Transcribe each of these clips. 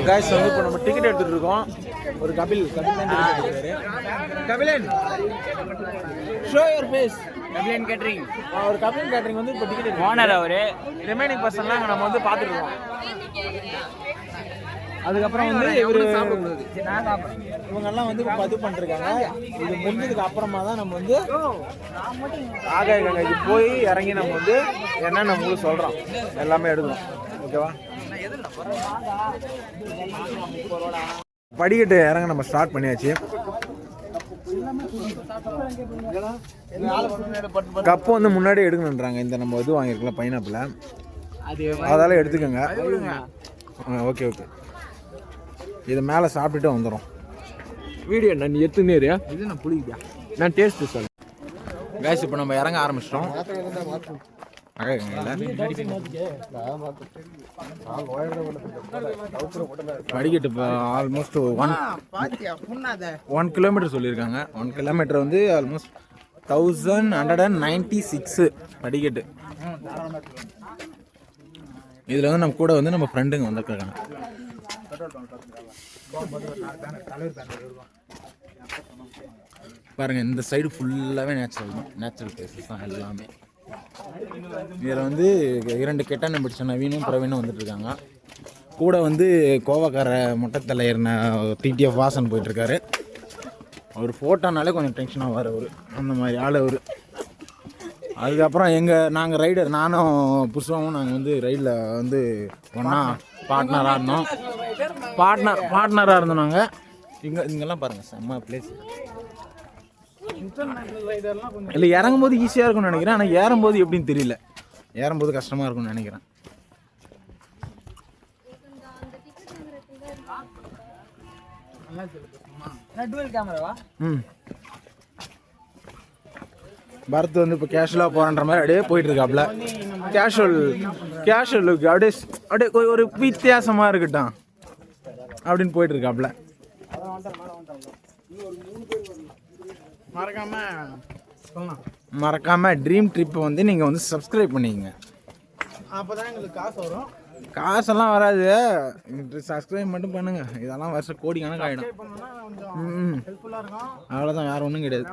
Guys வந்து இப்போ நம்ம டிக்கெட் எடுத்துட்டு இருக்கோம். ஒரு Kabilan show your face. Kabilan catering. ஒரு கபிலன் கேட்டரிங் வந்து இப்போ டிக்கெட் ஓனர் அவரு. ரிமைனிங் பர்சன்லாம் நம்ம வந்து பார்த்துட்டு இருக்கோம். அதுக்கப்புறம் வந்து இவங்கெல்லாம் வந்து பதிவு பண்ணிருக்காங்க. இது முடிஞ்சதுக்கு அப்புறமா தான் நம்ம வந்து ஆகாய கங்கைக்கு போய் இறங்கி நம்ம வந்து என்ன நம்ம உங்களுக்கு சொல்கிறோம் எல்லாமே எடுக்கணும். ஓகேவா? படிக்கட்டு இறங்க நம்ம ஸ்டார்ட் பண்ணியாச்சு. கப்பு வந்து முன்னாடி எடுக்கணுன்றாங்க. இந்த நம்ம இது வாங்கியிருக்கலாம் பைனாப்பிள், அதெல்லாம் எடுத்துக்கோங்க. ஓகே ஓகே, இது மேலே சாப்பிட்டுட்டு வந்துடும். வீடியோ நான் எத்துனேரியா இது நான் புளிக்குதா நான் டேஸ்ட்டு சொல்ல. கேஸ் இப்போ நம்ம இறங்க ஆரம்பிச்சிட்டோம். படிக்கட்டு இப்போ ஆல்மோஸ்ட் 1 கிலோமீட்டர் சொல்லியிருக்காங்க. 1 கிலோமீட்டர் வந்து ஆல்மோஸ்ட் 1196 படிக்கட்டு. இதில் வந்து நம்ம கூட வந்து நம்ம ஃப்ரெண்டுங்க வந்திருக்காங்க. பாருங்க, இந்த சைடு ஃபுல்லாகவே நேச்சுரல் பிளேசஸ் தான் எல்லாமே. இதில் வந்து 2 கெட்டான பிடிச்ச நவீனும் பிரவீனும் வந்துட்டு இருக்காங்க. கூட வந்து கோவக்கார மொட்டைத்தலையர்ன டிடிஎஃப் வாசன் போயிட்டுருக்காரு. அவர் ஃபோட்டோனாலே கொஞ்சம் டென்ஷன் ஆவார் அவர், அந்த மாதிரி ஆள் அவர். அதுக்கப்புறம் நாங்கள் ரைடர், நானும் புஷ்பாவும் நாங்கள் வந்து ரைடில் வந்து ஒன்றா பார்ட்னராக இருந்தோம். பார்ட்னராக இருந்தோம் நாங்கள். இங்கெல்லாம் பாருங்கள் செம்ம பிளேஸ். இல்லை, இறங்கும்போது ஈஸியாக இருக்கும்னு நினைக்கிறேன். ஆனால் ஏறும்போது எப்படின்னு தெரியல. ஏறும்போது கஷ்டமாக இருக்கும்னு நினைக்கிறேன். பரத் வந்து இப்போ கேஷுவலாக போகிறன்ற மாதிரி அப்படியே போயிட்டுருக்காப்புல. கேஷுவல் லுக் அப்படியே ஒரு வித்தியாசமாக இருக்கட்டும் அப்படின்னு போயிட்டுருக்காப்புல. மறக்காம ட்ரீம் ட்ரிப்பை வந்து நீங்கள் வந்து சப்ஸ்கிரைப் பண்ணிக்கங்க. அப்போ தான் எங்களுக்கு காசு வரும். காசெல்லாம் வராது, சப்ஸ்கிரைப் மட்டும் பண்ணுங்க. இதெல்லாம் வருஷம் கோடிக்கணக்கு ஆகிடும். அவ்வளோதான், வேறு ஒன்றும் கிடையாது.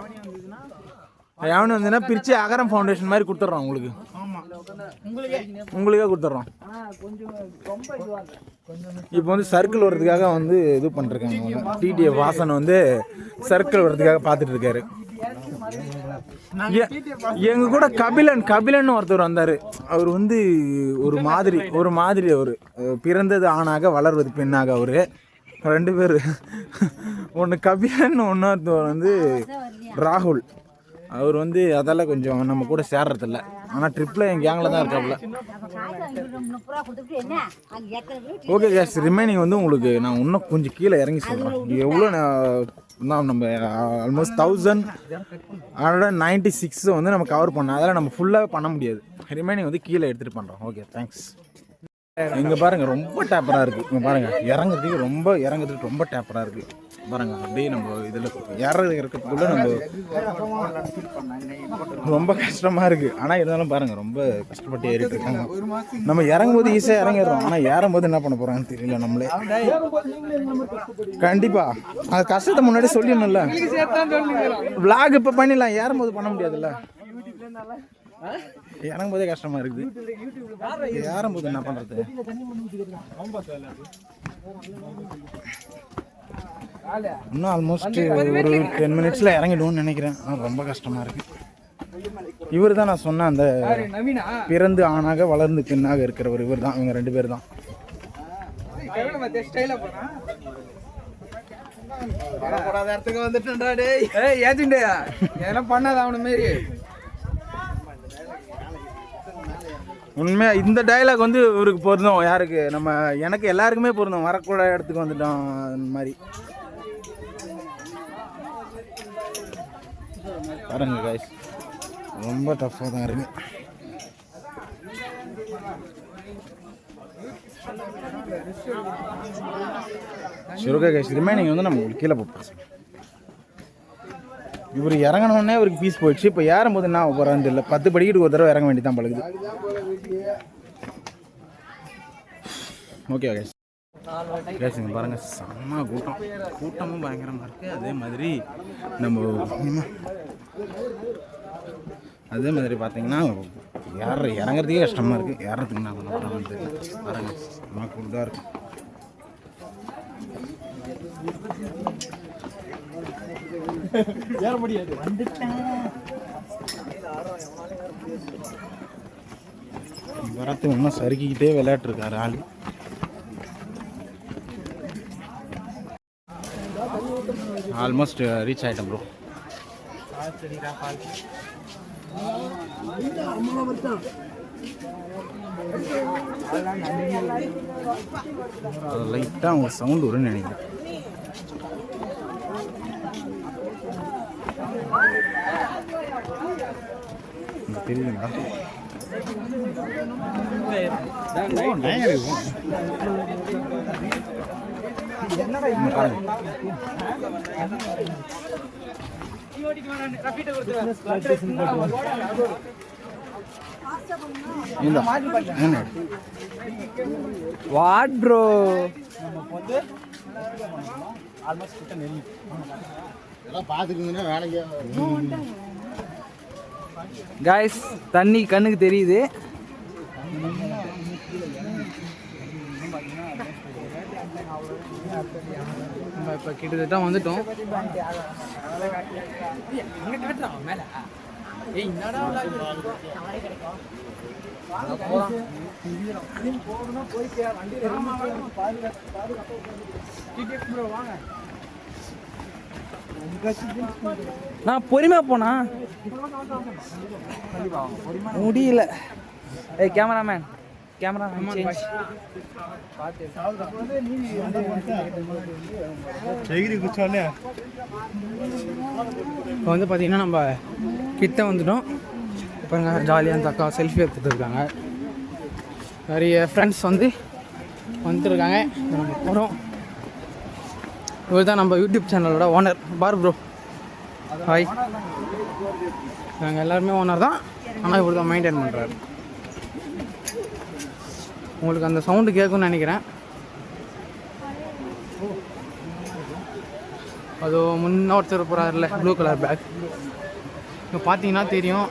எவனு வந்ததுன்னா பிரித்து அகரம் ஃபவுண்டேஷன் மாதிரி கொடுத்துட்றோம் உங்களுக்கு. உங்களுக்கே கொடுத்துட்றோம். இப்போ வந்து சர்க்கிள் வர்றதுக்காக வந்து இது பண்ணிருக்காங்க. டிடிஎஃப் வாசன் வந்து சர்க்கிள் வர்றதுக்காக பார்த்துட்டு இருக்காரு. எங்க கூட கபிலன் ஒருத்தர் வந்தாரு. அவர் வந்து ஒரு மாதிரி அவர் பிறந்தது ஆணாக வளர்வது பெண்ணாக. அவரு 2 பேர், ஒன்று கபிலன், ஒன்னொருத்தவர் வந்து ராகுல். அவர் வந்து அதெல்லாம் கொஞ்சம் நம்ம கூட சேர்றதில்ல. ஆனால் ட்ரிப்பில் என் கேங்கில் தான் இருக்காப்புல. ஓகே கேஸ், ரிமைனிங் வந்து உங்களுக்கு நான் இன்னும் கொஞ்சம் கீழே இறங்கி சொல்கிறேன். எவ்வளோ நம்ம ஆல்மோஸ்ட் 1196 வந்து நம்ம கவர் பண்ணோம். அதெல்லாம் நம்ம ஃபுல்லாக பண்ண முடியாது. ரிமைனிங் வந்து கீழே எடுத்துகிட்டு பண்ணுறோம். Okay, thanks. இங்கே பாருங்கள், ரொம்ப டேப்பராக இருக்குது. இங்கே பாருங்கள், இறங்குறதுக்கு ரொம்ப டேப்பராக இருக்குது. பாருங்க, அப்படியே நம்ம இதில் இருக்கிறதுக்குள்ள நம்ம ரொம்ப கஷ்டமாக இருக்குது. ஆனால் இருந்தாலும் பாருங்கள், ரொம்ப கஷ்டப்பட்டு ஏறிட்டு இருக்காங்க. நம்ம இறங்கும்போது ஈஸியாக இறங்கிடுறோம். ஆனால் ஏறும்போது என்ன பண்ண போகிறாங்கன்னு தெரியல நம்மளே. கண்டிப்பாக அது கஷ்டத்தை முன்னாடி சொல்லிடணும்ல. விளாக் இப்போ பண்ணிடலாம், ஏறும்போது பண்ண முடியாதுல்ல. இறங்கும்போதே கஷ்டமாக இருக்குது, ஏறும்போது என்ன பண்ணுறது? இன்னும் ஆல்மோஸ்ட் ஒரு 10 மினிட்ஸில் இறங்கிடுவோம்னு நினைக்கிறேன். ரொம்ப கஷ்டமாக இருக்குது. இவர் தான் நான் சொன்ன அந்த பிறந்து ஆணாக வளர்ந்து பெண்ணாக இருக்கிறவர். இவர் தான், இவங்க 2 பேர் தான். உண்மையா இந்த டைலாக் வந்து இவருக்கு பொருந்தும். யாருக்கு? எனக்கு எல்லாருக்குமே பொருந்தும். வரக்கூட இடத்துக்கு வந்துட்டோம் அந்த மாதிரி. பாருங்க கைஸ், ரொம்ப டஃப்பாக தான் இருக்கு. சரி, ஓகே கைஸ், ரிமைனிங் வந்து நம்ம கீழே போகிறோம். இவர் இறங்கணுன்னே இவருக்கு பீஸ் போயிடுச்சு. இப்போ ஏறும்போது என்ன போகிறான்னு தெரியல. 10 படிக்கிட்டு ஒரு தடவை இறங்க வேண்டியதான் பழகுது. ஓகே கைஸ், பேசுங்க பாருங்கள், செம்ம கூட்டமும் பயங்கரமாக இருக்குது. அதே மாதிரி பார்த்தீங்கன்னா இறங்குறதுக்கே கஷ்டமாக இருக்குது. ஏறதுக்கு என்ன பண்ண போகிறாங்கன்னு தெரியல. பாருங்கள், செம்ம கூட்டாக இருக்குது. ஏற முடியாது. வரத்து இன்னும் சறுக்கிக்கிட்டே விளையாட்டுருக்காரு ஆள். ஆல்மோஸ்ட் ரீச் ஆகிட்டேன் ப்ரோ. லைட்டாக அவங்க சவுண்ட் வரும்னு நினைக்கிறேன். தெரியுதுங்களா? வாட் ப்ரோ, கைஸ் தண்ணி கண்ணுக்கு தெரியுது. நம்ம இப்போ கிட்டத்தட்ட வந்துட்டோம். நான் பொறுமையா போனா முடியல. ஏய் கேமராமேன், இப்போ வந்து பார்த்தீங்கன்னா நம்ம கிட்ட வந்துட்டோம். பாருங்க, ஜாலியாக அந்த அக்கா செல்ஃபி எடுத்துருக்காங்க. நிறைய ஃப்ரெண்ட்ஸ் வந்துருக்காங்க. நம்ம போகிறோம். இவர் தான் நம்ம யூடியூப் சேனலோட ஓனர். பார் ப்ரோ, ஹாய். நாங்கள் எல்லாருமே ஓனர் தான், ஆனால் இவர் தான் மெயின்டைன் பண்ணுறாரு. உங்களுக்கு அந்த சவுண்டு கேட்கும்னு நினைக்கிறேன். அது முன்ன ஒருத்தர் போகிறாருல ப்ளூ கலர் பேக், இப்போ பார்த்தீங்கன்னா தெரியும்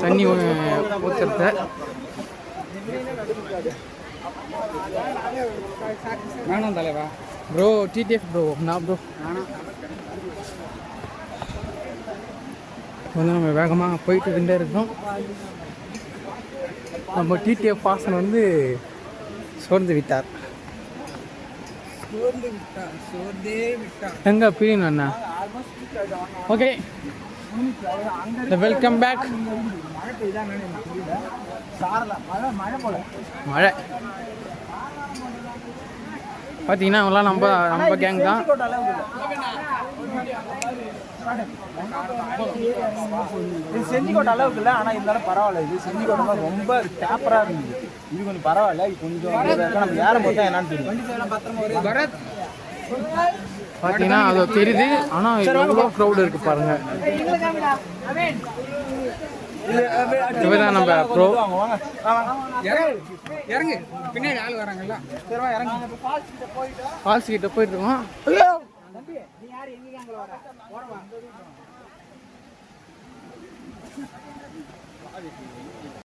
தண்ணி ஊற்றுறத. வேணாம் தலைவா ப்ரோ, டிடிஎஃப் ப்ரோ. நான் ப்ரோ நம்ம வேகமாக போயிட்டு இருந்தே இருக்கோம். நம்ம டிடிஎஃப் பாசன் சோர்ந்து விட்டார். எங்க பிரியும் அண்ணா. Okay, welcome back. மழை பார்த்தீங்கன்னா அவங்களாம் நம்ம கேங் தான். இது செஞ்சிக்கோட்டை அளவுக்கு இல்லை, ஆனால் இருந்தாலும் பரவாயில்ல. இது செஞ்சிக்கோட்டை ரொம்ப டேப்பராக இருந்துது. இது கொஞ்சம் பரவாயில்ல. இது கொஞ்சம் நம்ம ஏறும் போது தான் என்னன்னு தெரியும். பார்த்தீங்கன்னா அது தெரியுது, ஆனால் எவ்வளோ க்ரௌட் இருக்குது பாருங்கள். இவதான் நம்ம ப்ரோ. இறங்கு, பின்னாடி ஆள் வராங்கல்ல. ஃபால்ஸ் கிட்ட போயிட்டு இருக்கோம்.